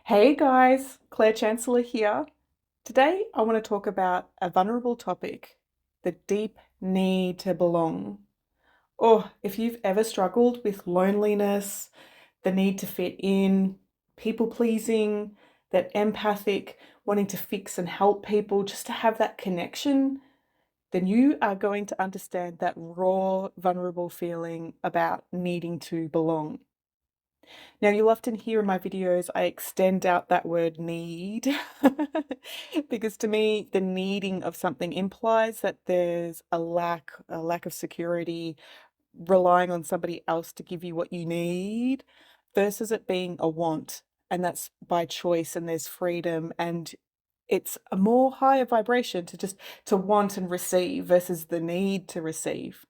Hey guys, Claire Chancellor here. Today I want to talk about a vulnerable topic, the deep need to belong. Or if you've ever struggled with loneliness, the need to fit in, people pleasing, that empathic, wanting to fix and help people just to have that connection, then you are going to understand that raw, vulnerable feeling about needing to belong. Now, you'll often hear in my videos, I extend out that word need because to me, the needing of something implies that there's a lack of security, relying on somebody else to give you what you need versus it being a want. And that's by choice and there's freedom and it's a more higher vibration to just to want and receive versus the need to receive.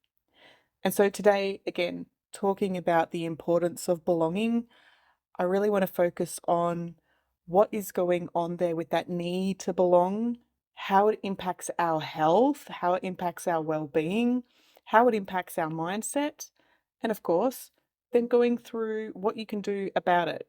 And so today, again, talking about the importance of belonging, I really want to focus on what is going on there with that need to belong, how it impacts our health, how it impacts our well-being, how it impacts our mindset, and of course, then going through what you can do about it.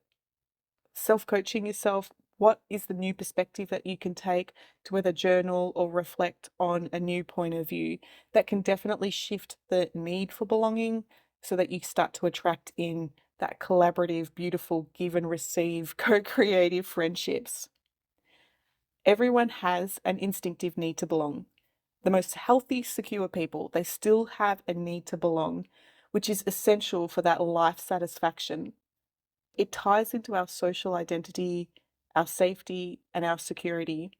Self-coaching yourself, what is the new perspective that you can take to whether journal or reflect on a new point of view that can definitely shift the need for belonging so that you start to attract in that collaborative, beautiful give and receive, co-creative friendships. Everyone has an instinctive need to belong. The most healthy, secure people, they still have a need to belong, which is essential for that life satisfaction. It ties into our social identity, our safety, and our security.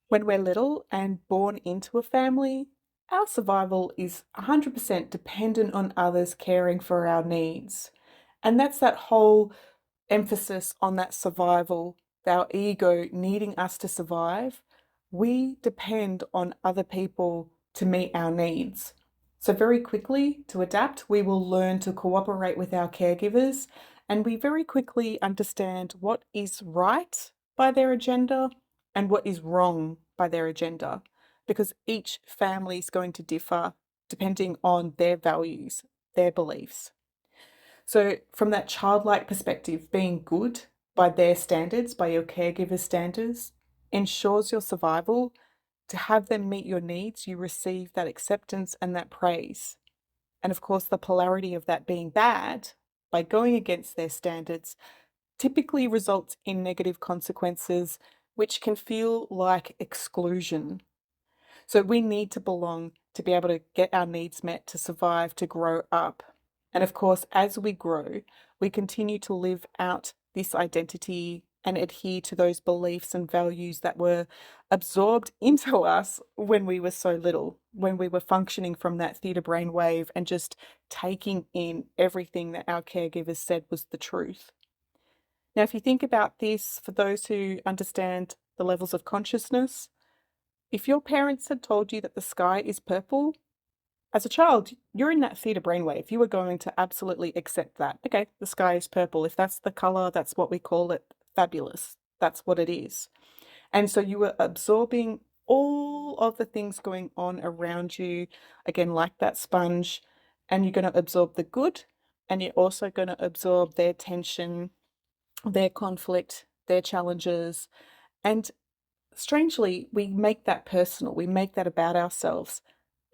When we're little and born into a family, our survival is 100% dependent on others caring for our needs. And that's that whole emphasis on that survival, our ego needing us to survive. We depend on other people to meet our needs. So, very quickly, to adapt, we will learn to cooperate with our caregivers and we very quickly understand what is right by their agenda and what is wrong by their agenda because each family is going to differ depending on their values, their beliefs. So, from that childlike perspective, being good by their standards, by your caregiver's standards, ensures your survival. To have them meet your needs, you receive that acceptance and that praise. And of course, the polarity of that being bad by going against their standards typically results in negative consequences, which can feel like exclusion. So we need to belong to be able to get our needs met, to survive, to grow up. And of course, as we grow, we continue to live out this identity and adhere to those beliefs and values that were absorbed into us when we were so little, when we were functioning from that theta brainwave and just taking in everything that our caregivers said was the truth. Now, if you think about this, for those who understand the levels of consciousness, if your parents had told you that the sky is purple, as a child, you're in that theta brainwave. You are going to absolutely accept that. Okay, the sky is purple. If that's the color, that's what we call it. Fabulous. That's what it is. And so you were absorbing all of the things going on around you, again, like that sponge, and you're going to absorb the good, and you're also going to absorb their tension, their conflict, their challenges. And strangely, we make that personal, we make that about ourselves.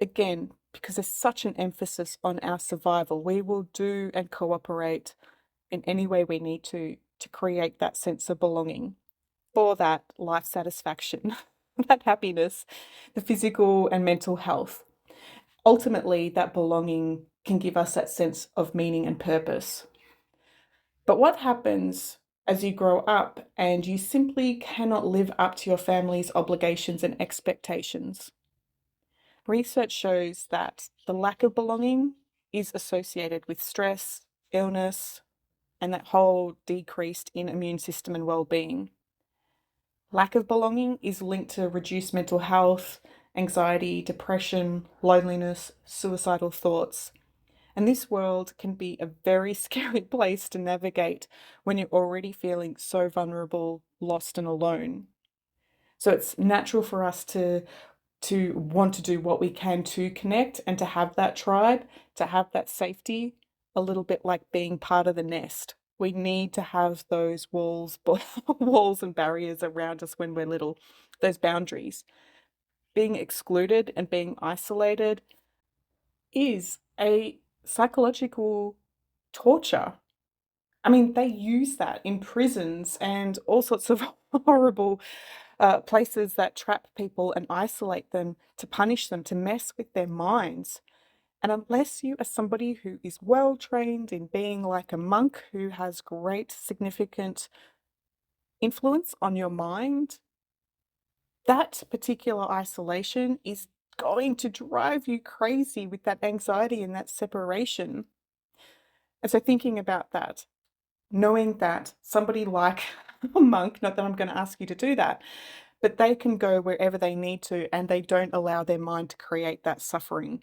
Again, because there's such an emphasis on our survival, we will do and cooperate in any way we need to create that sense of belonging for that life satisfaction, that happiness, the physical and mental health. Ultimately, that belonging can give us that sense of meaning and purpose. But what happens as you grow up and you simply cannot live up to your family's obligations and expectations? Research shows that the lack of belonging is associated with stress, illness, and that whole decreased in immune system and well-being. Lack of belonging is linked to reduced mental health, anxiety, depression, loneliness, suicidal thoughts. And this world can be a very scary place to navigate when you're already feeling so vulnerable, lost, and alone. So it's natural for us to want to do what we can to connect and to have that tribe, to have that safety, a little bit like being part of the nest. We need to have those walls and barriers around us when we're little, those boundaries. Being excluded and being isolated is a psychological torture. I mean, they use that in prisons and all sorts of horrible places that trap people and isolate them to punish them, to mess with their minds. And unless you are somebody who is well trained in being like a monk who has great, significant influence on your mind, that particular isolation is going to drive you crazy with that anxiety and that separation. And so, thinking about that, knowing that somebody like a monk, not that I'm going to ask you to do that, but they can go wherever they need to and they don't allow their mind to create that suffering.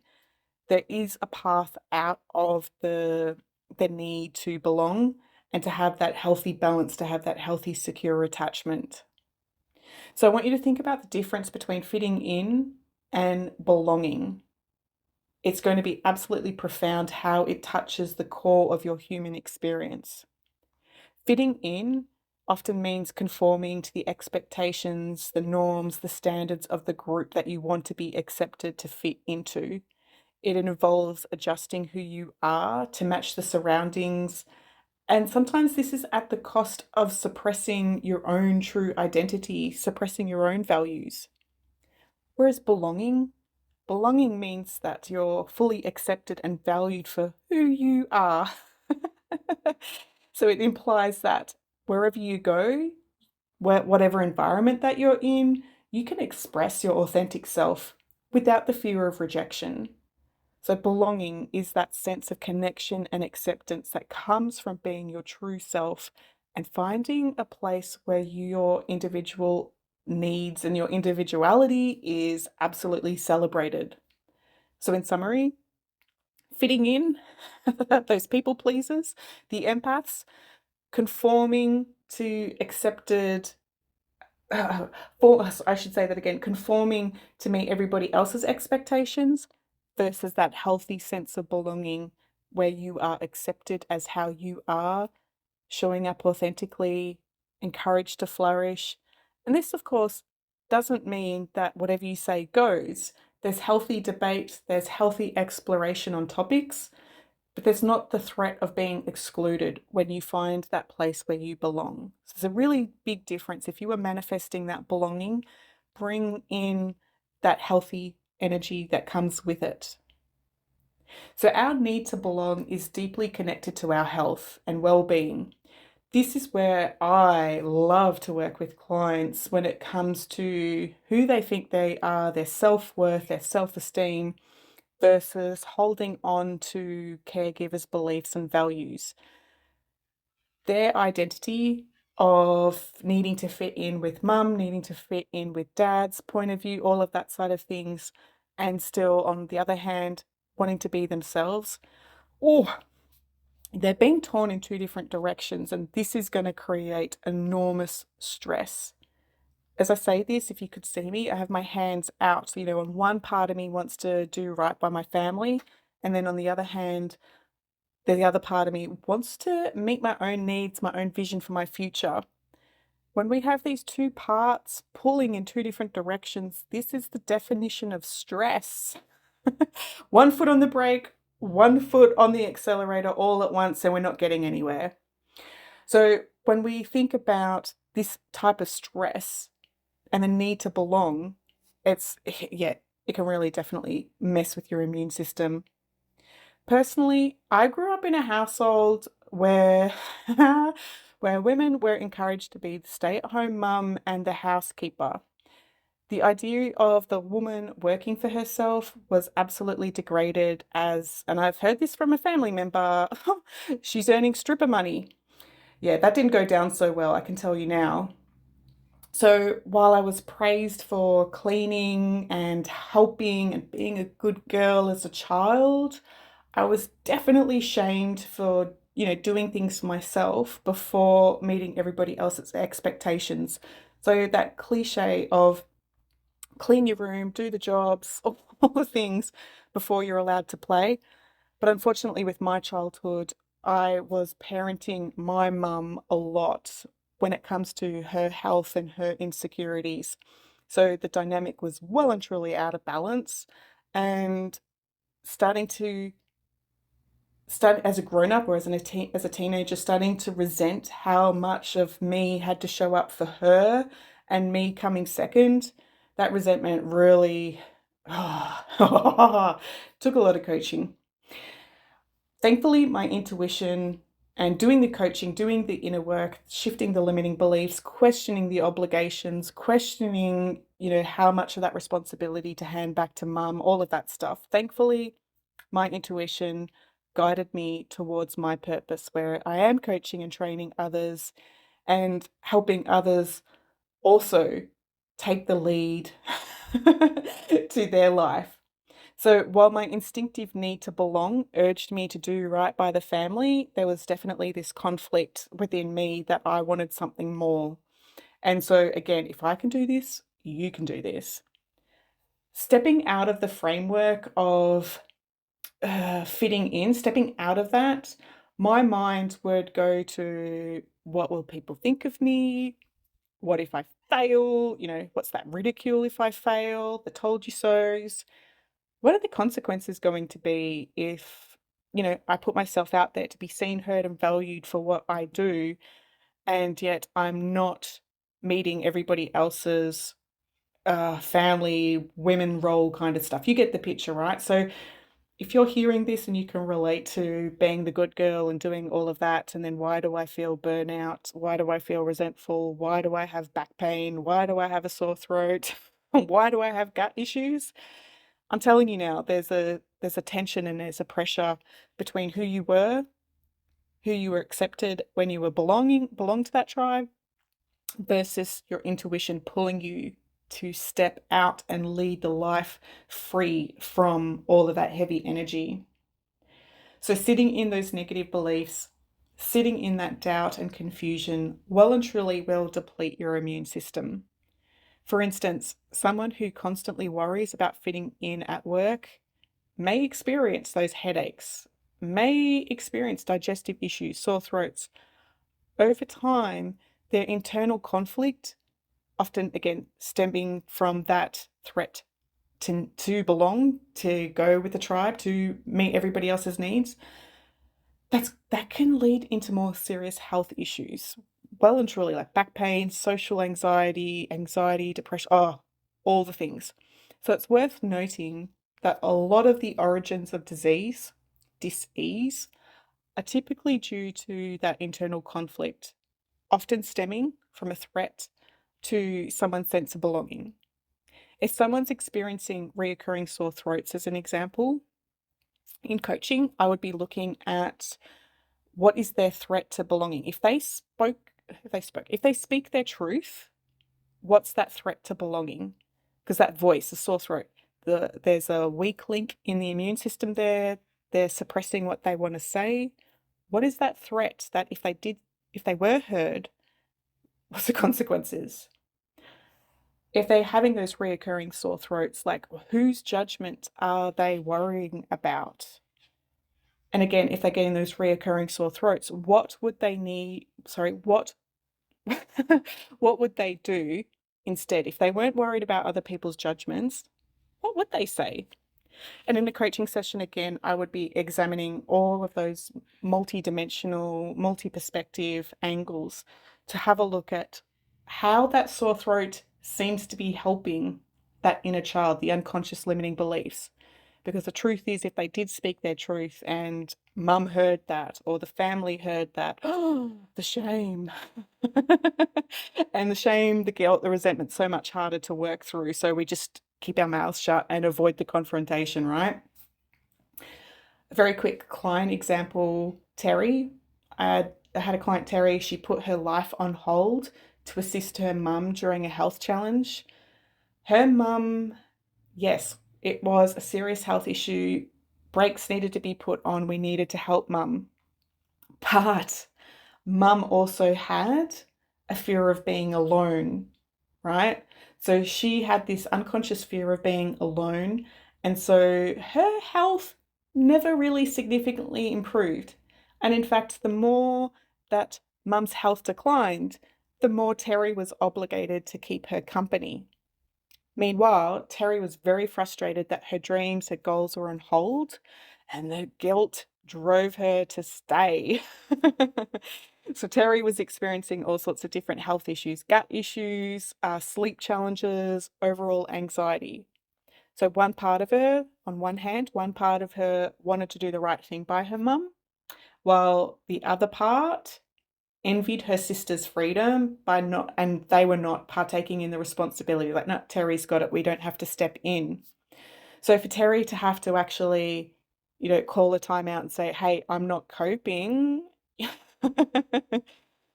There is a path out of the need to belong and to have that healthy balance, to have that healthy, secure attachment. So I want you to think about the difference between fitting in and belonging. It's going to be absolutely profound how it touches the core of your human experience. Fitting in often means conforming to the expectations, the norms, the standards of the group that you want to be accepted to fit into. It involves adjusting who you are to match the surroundings. And sometimes this is at the cost of suppressing your own true identity, suppressing your own values. Whereas belonging means that you're fully accepted and valued for who you are. So it implies that wherever you go, whatever environment that you're in, you can express your authentic self without the fear of rejection. So, belonging is that sense of connection and acceptance that comes from being your true self and finding a place where your individual needs and your individuality is absolutely celebrated. So, in summary, fitting in, those people pleasers, the empaths, conforming to accepted I should say that again, conforming to meet everybody else's expectations versus that healthy sense of belonging where you are accepted as how you are, showing up authentically, encouraged to flourish. And this, of course, doesn't mean that whatever you say goes. There's healthy debate, there's healthy exploration on topics, but there's not the threat of being excluded when you find that place where you belong. So there's a really big difference. If you are manifesting that belonging, bring in that healthy energy that comes with it. So our need to belong is deeply connected to our health and well-being. This is where I love to work with clients when it comes to who they think they are, their self-worth, their self-esteem, versus holding on to caregivers' beliefs and values. Their identity of needing to fit in with mum, needing to fit in with dad's point of view, all of that side of things, and still, on the other hand, wanting to be themselves. Oh, they're being torn in two different directions, and this is going to create enormous stress. As I say this, if you could see me, I have my hands out. You know, on one part of me wants to do right by my family, and then on the other hand, the other part of me wants to meet my own needs, my own vision for my future. When we have these two parts pulling in two different directions, this is the definition of stress. One foot on the brake, one foot on the accelerator all at once, and we're not getting anywhere. So when we think about this type of stress and the need to belong, yeah, it can really definitely mess with your immune system. Personally, I grew up in a household where where women were encouraged to be the stay-at-home mum and the housekeeper. The idea of the woman working for herself was absolutely degraded as, and I've heard this from a family member, she's earning stripper money. Yeah, that didn't go down so well, I can tell you now. So while I was praised for cleaning and helping and being a good girl as a child, I was definitely shamed for, doing things for myself before meeting everybody else's expectations. So that cliche of clean your room, do the jobs, all the things before you're allowed to play. But unfortunately, with my childhood, I was parenting my mum a lot when it comes to her health and her insecurities. So the dynamic was well and truly out of balance, and starting to start as a grown up or as a teenager, starting to resent how much of me had to show up for her and me coming second. That resentment really took a lot of coaching. Thankfully, my intuition and doing the coaching, doing the inner work, shifting the limiting beliefs, questioning the obligations, questioning, how much of that responsibility to hand back to mum, all of that stuff. Thankfully, my intuition guided me towards my purpose, where I am coaching and training others and helping others also take the lead to their life. So while my instinctive need to belong urged me to do right by the family, there was definitely this conflict within me that I wanted something more. And so, again, if I can do this, you can do this. Stepping out of the framework of fitting in, stepping out of that, my mind would go to what will people think of me? What if I fail? What's that ridicule if I fail? The told you so's. What are the consequences going to be if, I put myself out there to be seen, heard, and valued for what I do, and yet I'm not meeting everybody else's family, women role kind of stuff. You get the picture, right? So if you're hearing this and you can relate to being the good girl and doing all of that, and then why do I feel burnout? Why do I feel resentful? Why do I have back pain? Why do I have a sore throat? Why do I have gut issues? I'm telling you now, there's a tension and there's a pressure between who you were accepted when you were belonged to that tribe, versus your intuition pulling you to step out and lead the life free from all of that heavy energy. So sitting in those negative beliefs, sitting in that doubt and confusion well and truly will deplete your immune system. For instance, someone who constantly worries about fitting in at work may experience those headaches, may experience digestive issues, sore throats. Over time, their internal conflict, often again stemming from that threat to belong, to go with the tribe, to meet everybody else's needs, that can lead into more serious health issues. Well and truly, like back pain, social anxiety, depression, all the things. So it's worth noting that a lot of the origins of dis-ease, are typically due to that internal conflict, often stemming from a threat to someone's sense of belonging. If someone's experiencing reoccurring sore throats, as an example, in coaching, I would be looking at what is their threat to belonging. If they speak their truth, what's that threat to belonging? Because that voice, the sore throat, there's a weak link in the immune system there. They're suppressing what they want to say. What is that threat that if they were heard, what's the consequences? If they're having those reoccurring sore throats, like whose judgment are they worrying about? And again, if they're getting those reoccurring sore throats, what would they need? Sorry, what what would they do instead? If they weren't worried about other people's judgments, what would they say? And in the coaching session, again, I would be examining all of those multi-dimensional, multi-perspective angles to have a look at how that sore throat seems to be helping that inner child, the unconscious limiting beliefs. Because the truth is, if they did speak their truth and mum heard that, or the family heard that, oh, the shame. And the shame, the guilt, the resentment, so much harder to work through. So we just keep our mouths shut and avoid the confrontation, right? A very quick client example, Terry. I had a client, Terry, she put her life on hold to assist her mum during a health challenge. Her mum, yes, it was a serious health issue. Brakes needed to be put on. We needed to help mum. But mum also had a fear of being alone, right? So she had this unconscious fear of being alone. And so her health never really significantly improved And in fact, the more that Mum's health declined, the more Terry was obligated to keep her company. Meanwhile, Terry was very frustrated that her dreams, her goals were on hold, and the guilt drove her to stay. So Terry was experiencing all sorts of different health issues, gut issues, sleep challenges, overall anxiety. So one part of her, on one hand, one part of her wanted to do the right thing by her mum, while the other part envied her sister's freedom by not, and they were not partaking in the responsibility. Like, no, Terry's got it. We don't have to step in. So for Terry to have to actually, call a timeout and say, hey, I'm not coping,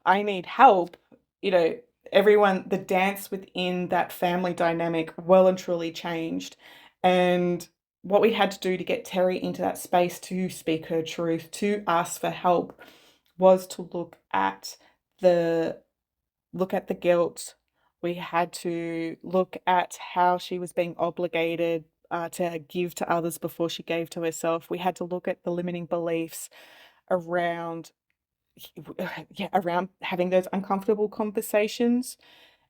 I need help, you know, everyone, the dance within that family dynamic well and truly changed. And what we had to do to get Terry into that space to speak her truth, to ask for help, was to the look at the guilt. We had to look at how she was being obligated to give to others before she gave to herself. We had to look at the limiting beliefs around, yeah, around having those uncomfortable conversations,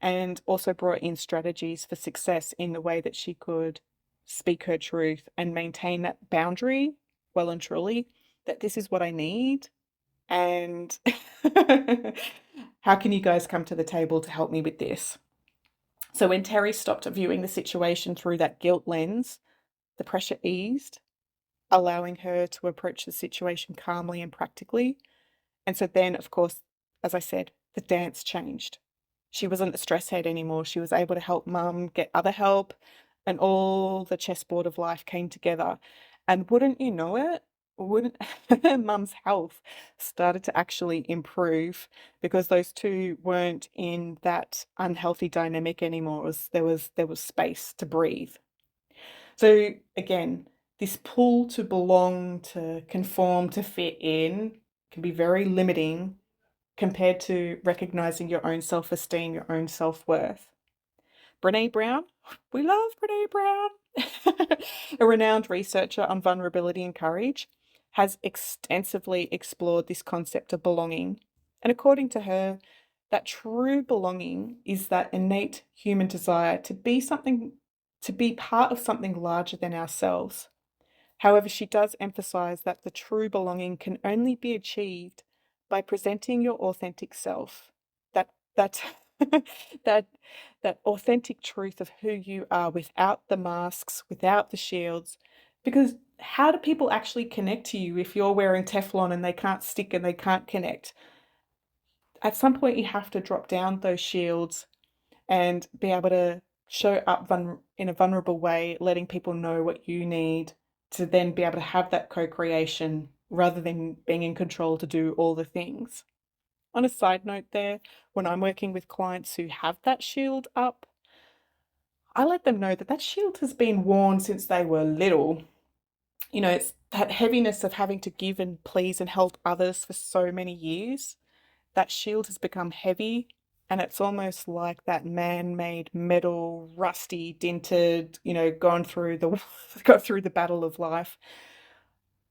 and also brought in strategies for success in the way that she could speak her truth and maintain that boundary well and truly, that this is what I need. And how can you guys come to the table to help me with this? So when Terry stopped viewing the situation through that guilt lens, the pressure eased, allowing her to approach the situation calmly and practically. And so then, of course, as I said, the dance changed. She wasn't a stress head anymore. She was able to help mum get other help, and all the chessboard of life came together. And wouldn't you know it, wouldn't mum's health started to actually improve, because those two weren't in that unhealthy dynamic anymore. There was space to breathe. So again, this pull to belong, to conform, to fit in can be very limiting compared to recognizing your own self-esteem, your own self-worth. Brené Brown, we love Brené Brown, a renowned researcher on vulnerability and courage, has extensively explored this concept of belonging. And according to her, that true belonging is that innate human desire to be something, to be part of something larger than ourselves. However, she does emphasize that the true belonging can only be achieved by presenting your authentic self. That that that authentic truth of who you are, without the masks, without the shields. Because how do people actually connect to you if you're wearing Teflon and they can't stick and they can't connect? At some point you have to drop down those shields and be able to show up in a vulnerable way, letting people know what you need to then be able to have that co-creation rather than being in control to do all the things. On a side note there, when I'm working with clients who have that shield up, I let them know that that shield has been worn since they were little. It's that heaviness of having to give and please and help others for so many years. That shield has become heavy, and it's almost like that man-made metal, rusty, dinted, gone through the got through the battle of life.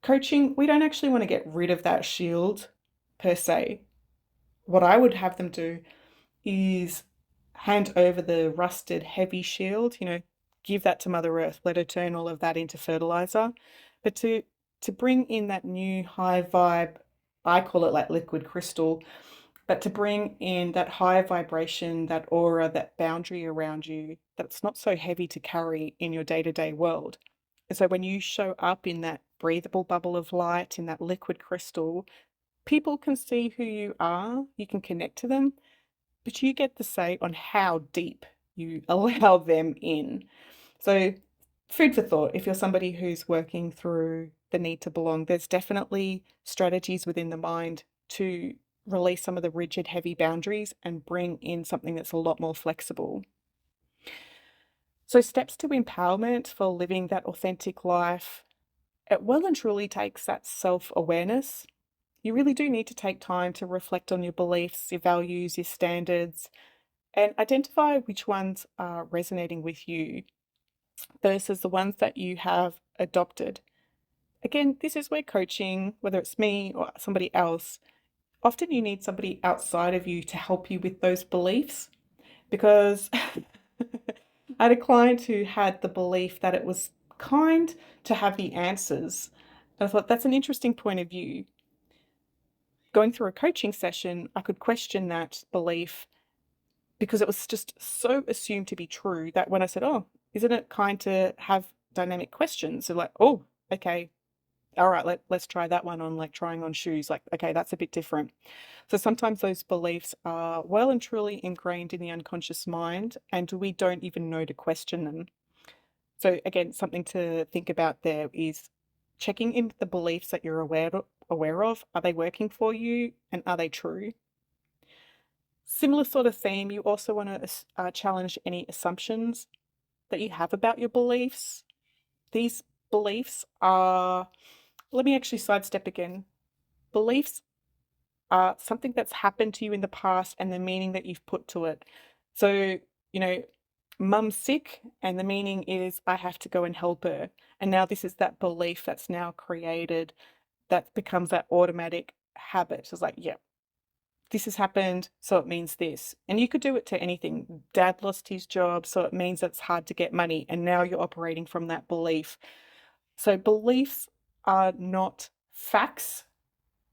Coaching, we don't actually want to get rid of that shield per se. What I would have them do is hand over the rusted, heavy shield, give that to Mother Earth, let her turn all of that into fertilizer. But to bring in that new high vibe, I call it like liquid crystal, but to bring in that higher vibration, that aura, that boundary around you, that's not so heavy to carry in your day-to-day world. And so when you show up in that breathable bubble of light, in that liquid crystal, people can see who you are, you can connect to them, but you get the say on how deep you allow them in. So, food for thought. If you're somebody who's working through the need to belong, there's definitely strategies within the mind to release some of the rigid, heavy boundaries and bring in something that's a lot more flexible. So, steps to empowerment for living that authentic life, it well and truly takes that self-awareness. You really do need to take time to reflect on your beliefs, your values, your standards, and identify which ones are resonating with you versus the ones that you have adopted. Again, this is where coaching, whether it's me or somebody else, often you need somebody outside of you to help you with those beliefs because I had a client who had the belief that it was kind to have the answers. I thought that's an interesting point of view. Going through a coaching session, I could question that belief because it was just so assumed to be true that when I said, "Oh, isn't it kind to have dynamic questions?" They're like, "Oh, okay, all right, let's try that one on like trying on shoes. Like, okay, that's a bit different." So sometimes those beliefs are well and truly ingrained in the unconscious mind, and we don't even know to question them. So again, something to think about there is checking in the beliefs that you're aware of. Are they working for you, and are they true? Similar sort of theme. You also want to challenge any assumptions that you have about your beliefs. These beliefs are. Let me actually sidestep again. Beliefs something that's happened to you in the past and the meaning that you've put to it. So, you know, mum's sick and the meaning is I have to go and help her. And now this is that belief that's now created that becomes that automatic habit. It's like, yeah, this has happened, so it means this. And you could do it to anything. Dad lost his job, so it means it's hard to get money. And now you're operating from that belief. So beliefs are not facts.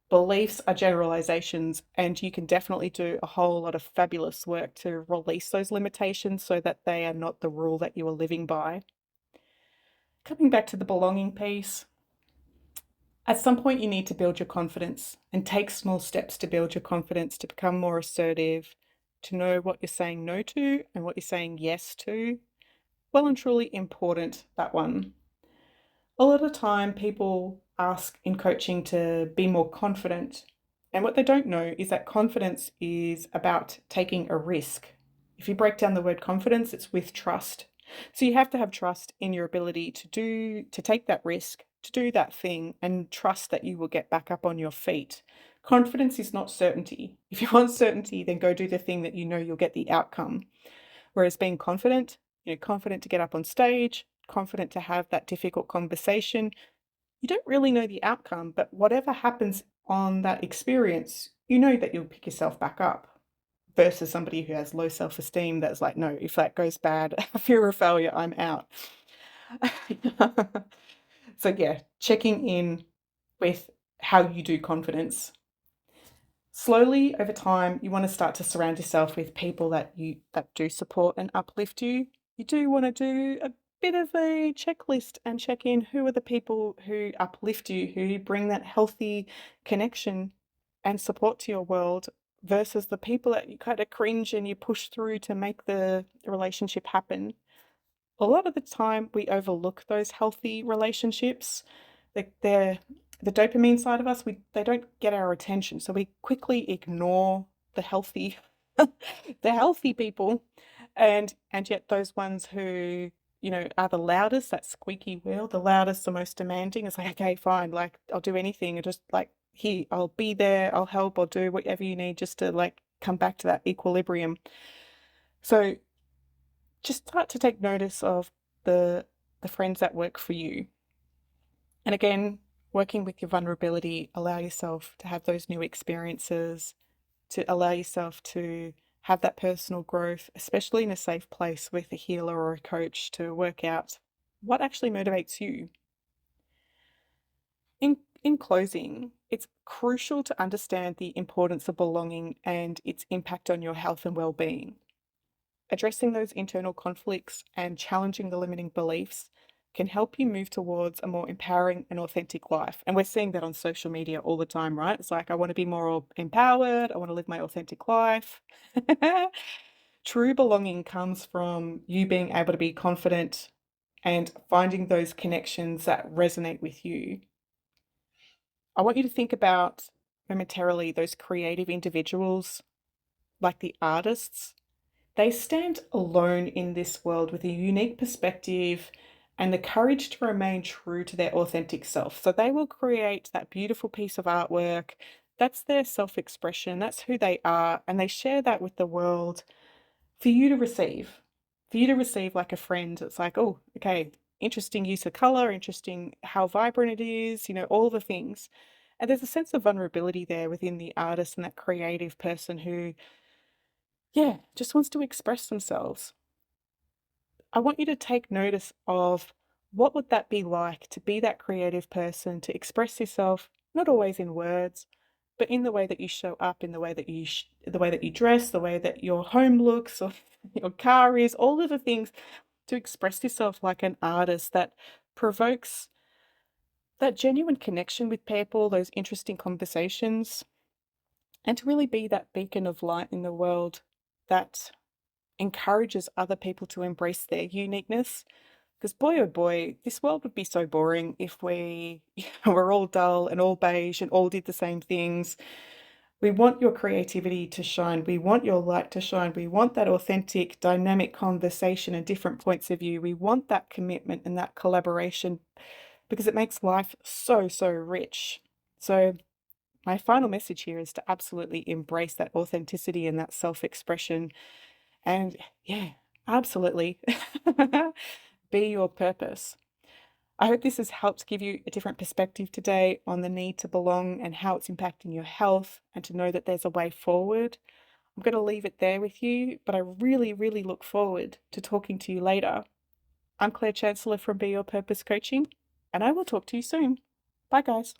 Beliefs are generalizations, and you can definitely do a whole lot of fabulous work to release those limitations so that they are not the rule that you are living by. Coming back to the belonging piece, at some point you need to build your confidence and take small steps to build your confidence to become more assertive, to know what you're saying no to and what you're saying yes to. Well and truly important, that one. A lot of time people ask in coaching to be more confident. And what they don't know is that confidence is about taking a risk. If you break down the word confidence, it's with trust. So you have to have trust in your ability to take that risk, to do that thing, and trust that you will get back up on your feet. Confidence is not certainty. If you want certainty, then go do the thing that you know you'll get the outcome. Whereas being confident, confident to get up on stage, confident to have that difficult conversation, you don't really know the outcome, but whatever happens on that experience, you know that you'll pick yourself back up versus somebody who has low self-esteem that's like, no, if that goes bad, fear of failure, I'm out. So yeah, checking in with how you do confidence. Slowly over time, you want to start to surround yourself with people that do support and uplift you. You do want to do a bit of a checklist and check in who are the people who uplift you, who bring that healthy connection and support to your world versus the people that you kind of cringe and you push through to make the relationship happen. A lot of the time we overlook those healthy relationships. They're the dopamine side of us, we they don't get our attention, so we quickly ignore the healthy the healthy people, and yet those ones who, are the loudest, that squeaky wheel, the loudest, the most demanding, it's like, okay, fine, like I'll do anything and just like here, I'll be there, I'll help, I'll do whatever you need just to like come back to that equilibrium. So just start to take notice of the friends that work for you. And again, working with your vulnerability, allow yourself to have those new experiences, to allow yourself to have that personal growth, especially in a safe place with a healer or a coach to work out what actually motivates you. In closing, it's crucial to understand the importance of belonging and its impact on your health and well-being. Addressing those internal conflicts and challenging the limiting beliefs can help you move towards a more empowering and authentic life. And we're seeing that on social media all the time, right? It's like, I want to be more empowered, I want to live my authentic life. True belonging comes from you being able to be confident and finding those connections that resonate with you. I want you to think about momentarily those creative individuals, like the artists. They stand alone in this world with a unique perspective and the courage to remain true to their authentic self. So they will create that beautiful piece of artwork. That's their self expression, that's who they are, and they share that with the world for you to receive. For you to receive like a friend. It's like, oh, okay, interesting use of color, interesting how vibrant it is, all the things. And there's a sense of vulnerability there within the artist and that creative person who, yeah, just wants to express themselves. I want you to take notice of what would that be like to be that creative person, to express yourself, not always in words, but in the way that you show up, in the way that the way that you dress, the way that your home looks or your car is, all of the things to express yourself like an artist that provokes that genuine connection with people, those interesting conversations, and to really be that beacon of light in the world that encourages other people to embrace their uniqueness. Because boy, oh boy, this world would be so boring if we were all dull and all beige and all did the same things. We want your creativity to shine. We want your light to shine. We want that authentic, dynamic conversation and different points of view. We want that commitment and that collaboration because it makes life so, so rich. So, my final message here is to absolutely embrace that authenticity and that self expression. And yeah, absolutely be your purpose. I hope this has helped give you a different perspective today on the need to belong and how it's impacting your health and to know that there's a way forward. I'm going to leave it there with you, but I really, really look forward to talking to you later. I'm Claire Chancellor from Be Your Purpose Coaching, and I will talk to you soon. Bye, guys.